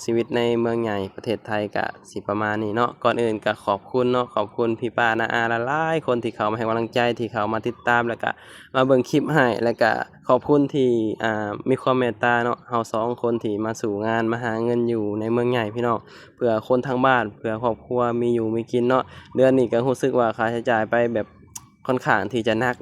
ชีวิตในเมืองใหญ่ประเทศไทยก็สิประมาณนี้เนาะก่อนอื่นก็ขอบคุณเนาะขอบคุณพี่ป้าน้าอาหลายๆคนที่เข้ามาให้กำลังใจที่เข้ามาติดตามแล้วก็มาเบิ่งคลิปให้แล้วก็ขอบคุณที่มีความเมตตาเนาะเราสองคนที่มาสู่งานมาหาเงินอยู่ในเมืองใหญ่พี่น้องเพื่อคนทางบ้านเพื่อครอบครัวมีอยู่มีกินเนาะเดือนนี้ก็รู้สึกว่าค่าใช้จ่ายไปแบบค่อนข้างที่จะหนัก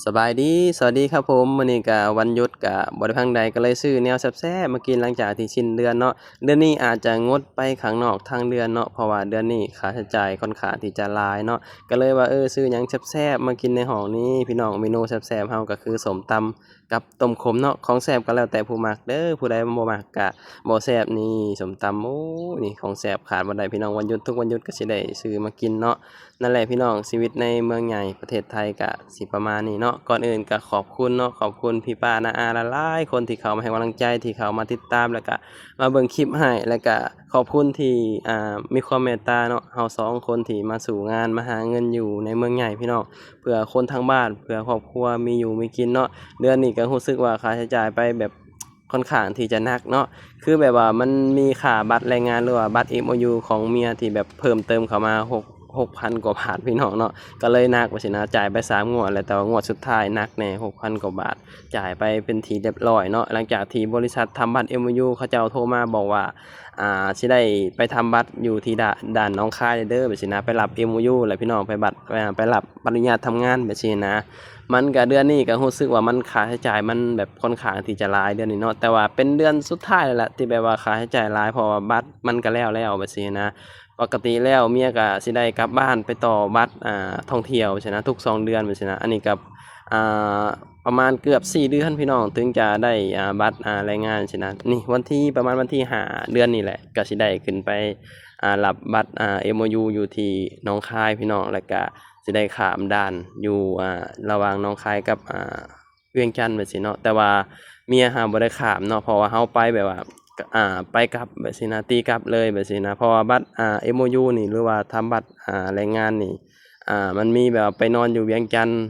สบายดีสวัสดีครับผมมื้อนี้ก็วันหยุดก็บ่ได้พังใดก็เลยซื้อแนวแซ่บๆมากินหลังจากที่สิ้นเดือนเนาะเดือนนี้อาจจะงดไปข้างนอกทั้งเดือนเนาะเพราะว่าเดือนนี้ค่าใช้จ่ายค่อนข้างที่จะหลายเนาะก็เลยว่าซื้อหยังแซ่บๆมากินในห้องนี้พี่น้องเมนูแซ่บๆเฮาก็คือส้มตำกับต้มขมเนาะของแซ่บก็แล้วแต่ผู้มักเด้อผู้ใดบ่มักก็บ่แซ่บนี่ส้มตำโอ้นี่ของแซ่บขาดบ่ได้พี่น้องวันหยุดทุกวันหยุดก็สิได้ซื้อมากินเนาะ นั่นแหละพี่น้องชีวิตในเมืองใหญ่ประเทศไทยก็สิประมาณนี้เนาะก่อนอื่นก็ขอบคุณเนาะขอบคุณพี่ป้าน้าอาหลายๆคนที่เข้ามาให้กำลังใจที่เข้ามาติดตามแล้วก็มาเบิ่งคลิปให้แล้วก็ขอบคุณที่มีความเมตตาเนาะเราสองคนที่มาสู่งานมาหาเงินอยู่ในเมืองใหญ่พี่น้องเพื่อคนทางบ้านเพื่อครอบครัวมีอยู่มีกินเนาะเดือนนี้ก็รู้สึกว่าค่าใช้จ่ายไปแบบค่อนข้างที่จะหนักเนาะคือแบบว่ามันมีค่าบัตรแรงงานหรือว่าบัตร MOU ของเมียที่แบบเพิ่มเติมเข้ามา6,000กว่าบาทพี่น้องเนาะก็เลยหนักว่าสินะจ่ายไป3งวดแล้วแต่ว่างวดสุดท้ายหนักแน่6,000กว่าบาทจ่ายไปเป็นที่เรียบร้อยเนาะหลังจากที่บริษัททำบัตร MOU เขาเจ้าโทรมาบอกว่าสิได้ไปทำบัตรอยู่ที่ด่านหนองคายเด้อแบบสินะไปรับ MOU แล้วพี่น้องไปบัตรไปรับปริญญาทำงานแบบสินะมันก็เดือนนี้ก็รู้สึกว่ามันค่าใช้จ่ายมันแบบค่อนข้างที่จะหลายเดือนนี้เนาะแต่ว่าเป็นเดือนสุดท้ายแล้วแหละที่แบบว่าค่าใช้จ่ายหลายเพราะว่าบัตรมันก็แล้วแบบสินะ ปกติแล้วเมียก็สิได้กลับบ้านไปต่อบัตรท่องเที่ยวใช่นะทุก2เดือนจังซี้นะอันนี้ก็อ่าประมาณเกือบ4เดือนพี่น้องถึงจะได้บัตรแรงงานใช่นะนี่วันที่ประมาณวันที่5เดือนนี้แหละก็สิได้ขึ้นไปรับบัตรMOU อยู่ที่หนองคายพี่น้องแล้วก็สิได้ข้ามด่านอยู่ระหว่างหนองคายกับเวียงจันทน์แบบซี้เนาะแต่ว่าเมียบ่ได้ข้ามเนาะเพราะว่าเราไปแบบว่า ไปกลับแบบสินะตีกลับเลยแบบสินะเพราะว่าบัตรMOU นี่หรือว่าทำบัตรแรงงานนี่มันมีแบบว่าไปนอนอยู่เวียงจันทน์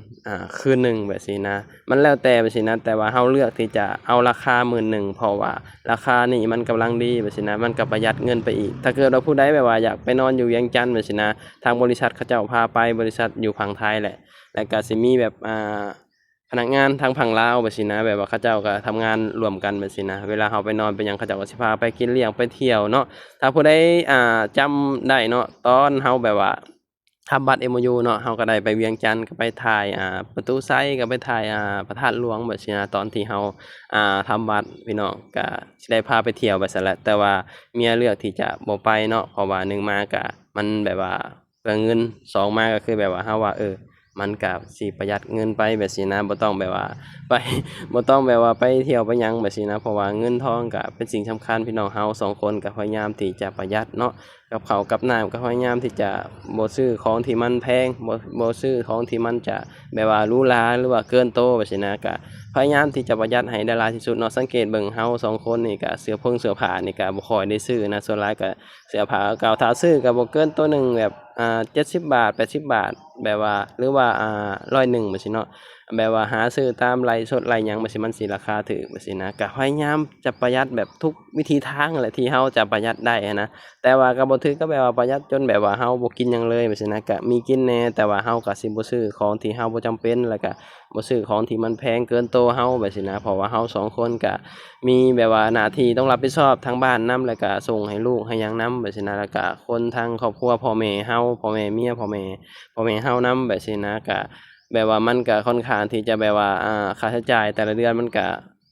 คืนหนึ่งแบบสินะมันแล้วแต่แบบสินะแต่ว่าเราเลือกที่จะเอาราคา11,000เพราะว่าราคานี่มันกำลังดีแบบสินะมันก็ประหยัดเงินไปอีกถ้าเกิดว่าผู้ใดแบบว่าอยากไปนอนอยู่เวียงจันทน์แบบสินะทางบริษัทเขาเจ้าพาไปบริษัทอยู่ฝั่งไทยแหละแล้วก็สิมีแบบพนักงานทางฝั่งลาวแบบสินะแบบว่าเขาเจ้าก็ทำงานร่วมกันแบบสินะเวลาเราไปนอนไปหยังเขาเจ้าก็สิพาไปกินเลี้ยงไปเที่ยวเนาะถ้าผู้ใดจำได้เนาะตอนเราแบบว่าทำบัตร MOU เนาะเราก็ได้ไปเวียงจันทน์ก็ไปถ่ายประตูไซก็ไปถ่ายพระธาตุหลวงแบบสินะตอนที่เราทำบัตรพี่น้องก็สิได้พาไปเที่ยวไปซั้นแหละแต่ว่าเมียเลือกที่จะบ่ไปเนาะเพราะว่า1มาก็มันแบบว่าเปลืองเงิน2มาก็คือแบบว่าเราว่ามันก็สิประหยัดเงินไปแบบซี้นะบ่ต้องแบบว่าไปบ่ต้องแบบว่าไปเที่ยวไปหยังแบบซี้นะเพราะว่าเงินทองก็เป็นสิ่งสำคัญพี่น้องเรา2คนก็พยายามที่จะประหยัดเนาะกับข้าวกับน้ำก็พยายามที่จะบ่ซื้อของที่มันแพงบ่ซื้อของที่มันจะแบบว่าหรูหราหรือว่าเกินโตแบบซี้นะก็พยายามที่จะประหยัดให้ได้หลายที่สุดเนาะสังเกตเบิ่งเรา2คนนี่ก็เสื้อผ้านี่ก็บ่ค่อยได้ซื้อนะส่วนหลายก็เสื้อผ้าเก่าๆถ้าซื้อก็บ่เกินตัวหนึ่งแบบ70บาท80บาทแบบว่าหรือว่า100แบบซี้เนาะแบบว่าหาซื้อตามไลฟ์สดไลฟ์หยังแบบซี้มันสิราคาถูกแบบซี้นะก็พยายามจะประหยัดแบบทุกวิธีทางนั่นแหละที่เราจะประหยัดได้อะนะแต่ว่าก็บ่ถึงกับแบบว่าประหยัดจนแบบว่าเราบ่กินหยังเลยแบบซี้นะก็มีกินแหน่แต่ว่าเราก็สิบ่ซื้อของที่เราบ่จำเป็นแล้วก็บ่ซื้อของที่มันแพงเกินตัวเราแบบซี้นะเพราะว่าเรา2คนก็มีแบบว่าหน้าที่ต้องรับผิดชอบทางบ้านนำแล้วก็ส่งให้ลูกให้หยังนำแบบซี้นะแล้วก็คนทางครอบครัวพ่อแม่เราพ่อแม่เมียพ่อแม่เรานำแบบซี้นะก็แบบว่ามันก็ค่อนข้างที่จะแบบว่าค่าใช้จ่ายแต่ละเดือนมันก็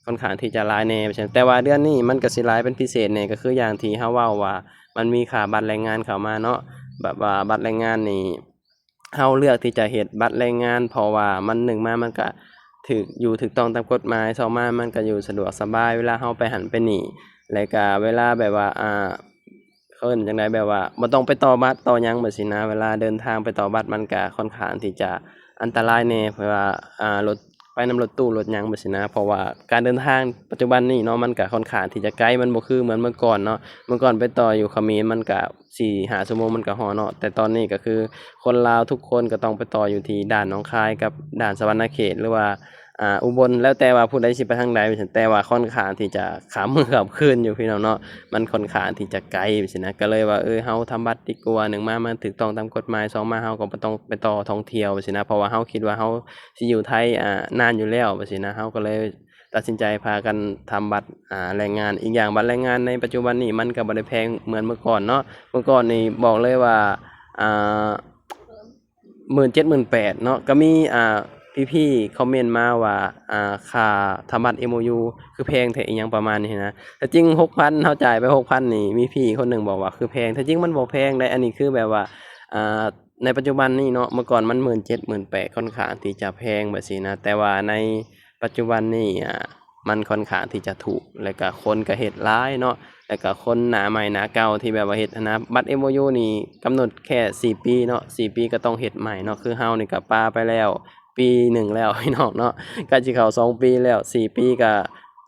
ค่อนข้างที่จะหลายแหน่แบบซี้แต่ว่าเดือนนี้มันก็สิหลายเป็นพิเศษแหน่ก็คืออย่างที่เราเว้าว่ามันมีค่าบัตรแรงงานเข้ามาเนาะแบบว่าบัตรแรงงานนี่เราเลือกที่จะเฮ็ดบัตรแรงงานเพราะว่ามัน1มามันก็ถูกต้องตามกฎหมาย2มามันก็อยู่สะดวกสบายเวลาเราไปหั้นไปนี่แล้วก็เวลาแบบว่าเขาเอิ้นจั่งใดแบบว่าบ่ต้องไปต่อบัตรต่อหยังแบบซี้นะเวลาเดินทางไปต่อบัตรมันก็ค่อนข้างที่จะอันตรายแหน่เพราะว่ารถไปนำรถตู้รถหยังแบบซี้นะเพราะว่าการเดินทางปัจจุบันนี้เนาะมันก็ค่อนข้างที่จะไกลมันบ่คือเหมือนเมื่อก่อนเนาะเมื่อก่อนไปต่ออยู่เขมรมันก็4-5ชั่วโมงมันก็ฮอดเนาะแต่ตอนนี้ก็คือคนลาวทุกคนก็ต้องไปต่ออยู่ที่ด่านหนองคายกับด่านสะหวรรณเขตหรือว่า อุบลแล้วแต่ว่าผู้ใดสิไปทางใดแต่ว่าค่อนข้างที่จะข้ามมื้อข้ามคืนอยู่พี่น้องเนาะมันค่อนข้างที่จะไกลจังซี่นะก็เลยว่าเฮาทำบัตรดีกว่า1มามันถูกต้องตามกฎหมาย2มาเฮาก็บ่ต้องไปต่อท่องเที่ยวจังซี่นะเพราะว่าเฮาคิดว่าเฮาสิอยู่ไทยนานอยู่แล้วจังซี่นะเฮาก็เลยตัดสินใจพากันทำบัตรแรงงานอีกอย่างบัตรแรงงานในปัจจุบันนี้มันก็บ่ได้แพงเหมือนเมื่อก่อนเนาะเมื่อก่อนนี่บอกเลยว่าอ่า 17,000 18,000เนาะก็มีพี่ๆคอมเมนต์มาว่าค่าทำบัตร MOU คือแพงแท้อิหยังประมาณนี้นะแต่จริง 6,000 เฮาจ่ายไป 6,000 นี่มีพี่คนหนึ่งบอกว่าคือแพงแต่จริงมันบ่แพงได้อันนี้คือแบบว่าอ่าในปัจจุบันนี้เนาะเมื่อก่อนมัน17,000 18,000ค่อนข้างที่จะแพงแบบซี้นะแต่ว่าในปัจจุบันนี้มันค่อนข้างที่จะถูกแล้วก็คนก็เฮ็ดหลายเนาะ แล้วก็คนหน้าใหม่หน้าเก่าที่แบบว่าเฮ็ดหั้นนะบัตร MOU นี่กำหนดแค่4ปีเนาะ4ปีก็ต้องเฮ็ดใหม่เนาะคือเฮานี่ก็ปาไปแล้วปีหนึ่งแล้ว พี่น้องเนาะใกล้สิเข้า2ปีแล้ว4ปีก็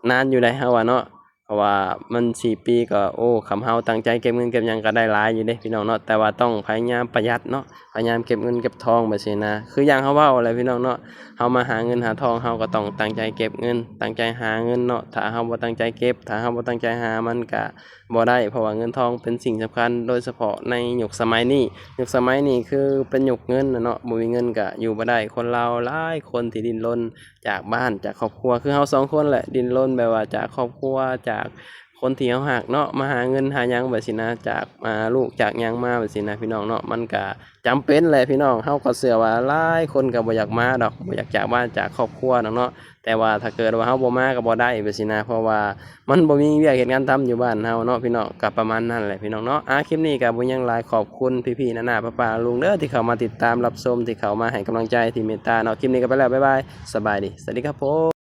นานอยู่ได้เฮาว่าเนาะเพราะว่ามัน4ปีก็โอ้คันเฮาตั้งใจเก็บเงินเก็บหยังก็ได้หลายอยู่เดะพี่น้องเนาะแต่ว่าต้องพยายามประหยัดเนาะพยายามเก็บเงินเก็บทองแบบซี้นะคืออย่างเฮาเว้าแหละพี่น้องเนาะเฮามาหาเงินหาทองเฮาก็ต้องตั้งใจเก็บเงินตั้งใจหาเงินเนาะถ้าเฮาบ่ตั้งใจเก็บถ้าเฮาบ่ตั้งใจหามันก็ บ่ได้เพราะว่าเงินทองเป็นสิ่งสำคัญโดยเฉพาะในยุคสมัยนี้ยุคสมัยนี้คือเป็นยุคเงินน่ะเนาะบ่มีเงินก็อยู่บ่ได้คนลาวหลายคนที่ดิ้นรนจากบ้านจากครอบครัวคือเราสองคนแหละดิ้นรนแบบว่าจากครอบครัวจากคนที่เรารักเนาะมาหาเงินหาหยังแบบซี้นะจากลูกจากหยังมาแบบซี้นะพี่น้องเนาะมันก็จำเป็นแหละพี่น้องเราก็เชื่อว่าหลายคนก็บ่อยากมาดอกบ่อยากจากบ้านจากครอบครัวดอกเนาะแต่ว่าถ้าเกิดว่าเราบ่มาก็บ่ได้แบบซี้นะเพราะว่า มันบ่มีเวียกเฮ็ดงานทำอยู่บ้านเฮาเนาะพี่น้องก็ประมาณนั้นแหละพี่น้องเนาะคลิปนี้ก็บ่หยังหลายขอบคุณพี่ๆน้าๆป้าๆลุงเด้อที่เข้ามาติดตามรับชมที่เข้ามาให้กำลังใจที่เมตตาเนาะคลิปนี้ก็ไปแล้วบ๊ายบายสบายดีสวัสดีครับผม